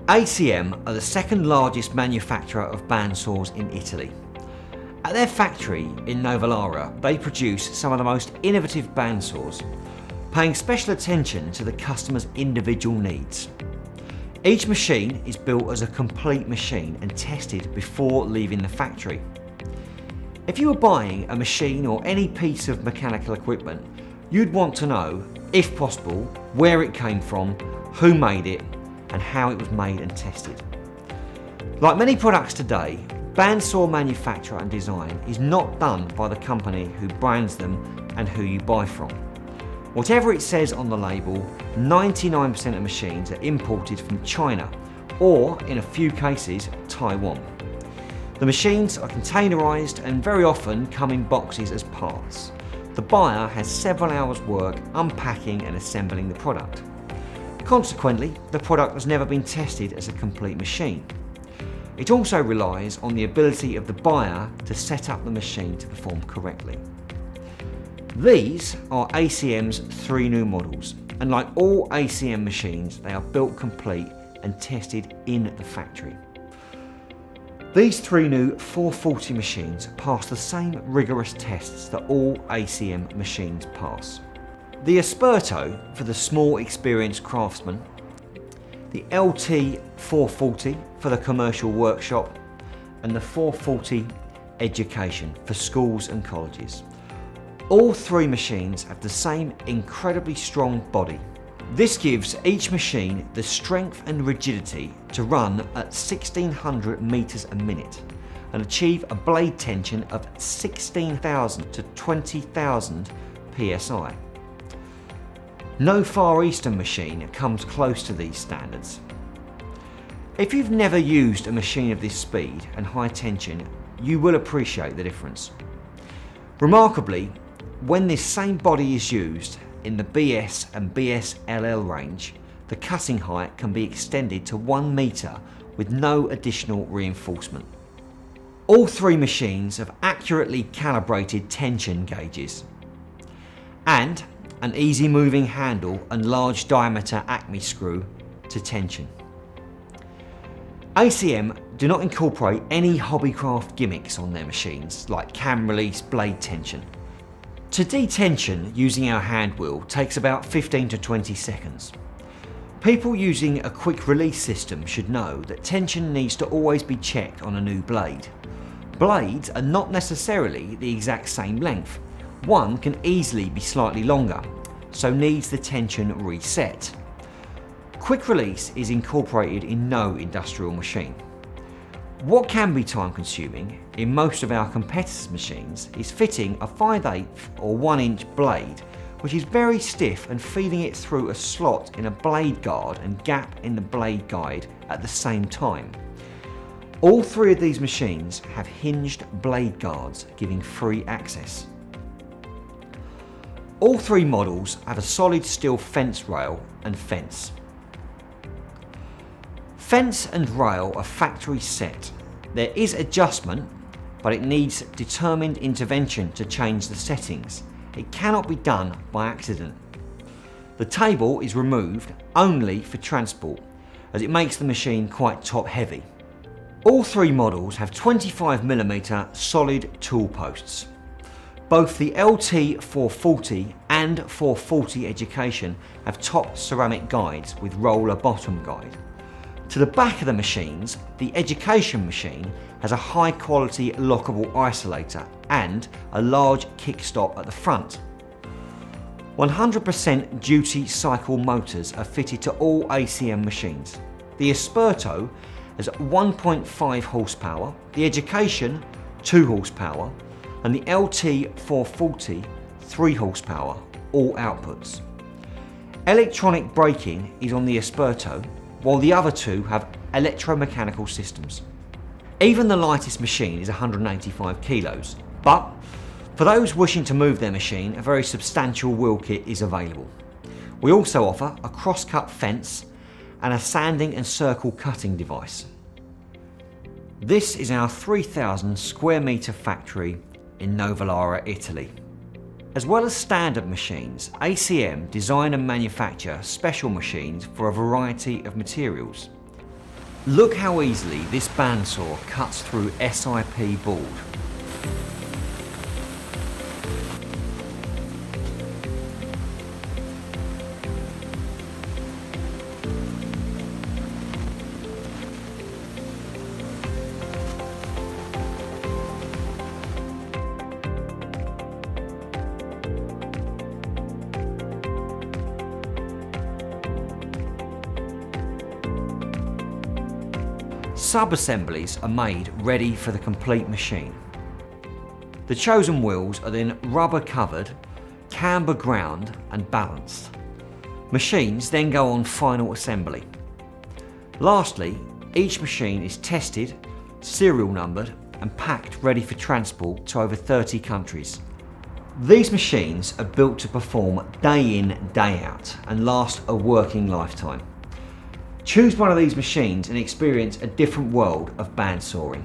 Acm are the second largest manufacturer of bandsaws in Italy. At their factory in Novellaro, they produce some of the most innovative bandsaws, paying special attention to the customer's individual needs. Each machine is built as a complete machine and tested before leaving the factory. If you were buying a machine or any piece of mechanical equipment, you'd want to know, if possible, where it came from, who made it, and how it was made and tested. Like many products today, bandsaw manufacture and design is not done by the company who brands them and who you buy from. Whatever it says on the label, 99% of machines are imported from China or, in a few cases, Taiwan. The machines are containerized and very often come in boxes as parts. The buyer has several hours work unpacking and assembling the product. Consequently, the product has never been tested as a complete machine. It also relies on the ability of the buyer to set up the machine to perform correctly. These are Acm's 3 new models, and like all Acm machines, they are built complete and tested in the factory. These 3 new 440 machines pass the same rigorous tests that all Acm machines pass. The Esperto for the small experienced craftsman, the LT 440 for the commercial workshop, and the 440 Education for schools and colleges. All 3 machines have the same incredibly strong body. This gives each machine the strength and rigidity to run at 1600 meters a minute and achieve a blade tension of 16,000 to 20,000 psi. No Far Eastern machine comes close to these standards. If you've never used a machine of this speed and high tension, you will appreciate the difference. Remarkably, when this same body is used in the BS and BSLL range, the cutting height can be extended to 1 meter with no additional reinforcement. All 3 machines have accurately calibrated tension gauges and an easy moving handle and large diameter Acme screw to tension. Acm do not incorporate any hobbycraft gimmicks on their machines like cam release blade tension. To detension using our hand wheel takes about 15 to 20 seconds. People using a quick release system should know that tension needs to always be checked on a new blade. Blades are not necessarily the exact same length. One can easily be slightly longer, so needs the tension reset. Quick release is incorporated in no industrial machine. What can be time consuming in most of our competitors' machines is fitting a 5/8 or 1 inch blade, which is very stiff, and feeding it through a slot in a blade guard and gap in the blade guide at the same time. All 3 of these machines have hinged blade guards giving free access. All 3 models have a solid steel fence rail and fence. Fence and rail are factory set. There is adjustment, but it needs determined intervention to change the settings. It cannot be done by accident. The table is removed only for transport, as it makes the machine quite top heavy. All 3 models have 25mm solid tool posts. Both the LT 440 and 440 Education have top ceramic guides with roller bottom guide. To the back of the machines, the Education machine has a high quality lockable isolator and a large kickstop at the front. 100% duty cycle motors are fitted to all Acm machines. The Esperto has 1.5 horsepower, the Education 2 horsepower, and the LT 440 3 horsepower, all outputs. Electronic braking is on the Esperto, while the other 2 have electromechanical systems. Even the lightest machine is 185 kilos, but for those wishing to move their machine, a very substantial wheel kit is available. We also offer a cross-cut fence and a sanding and circle cutting device. This is our 3,000 square metre factory in Novellaro, Italy. As well as standard machines, Acm design and manufacture special machines for a variety of materials. Look how easily this bandsaw cuts through SIP board. Sub-assemblies are made ready for the complete machine. The chosen wheels are then rubber covered, camber ground and balanced. Machines then go on final assembly. Lastly, each machine is tested, serial numbered and packed ready for transport to over 30 countries. These machines are built to perform day in, day out and last a working lifetime. Choose one of these machines and experience a different world of bandsawing.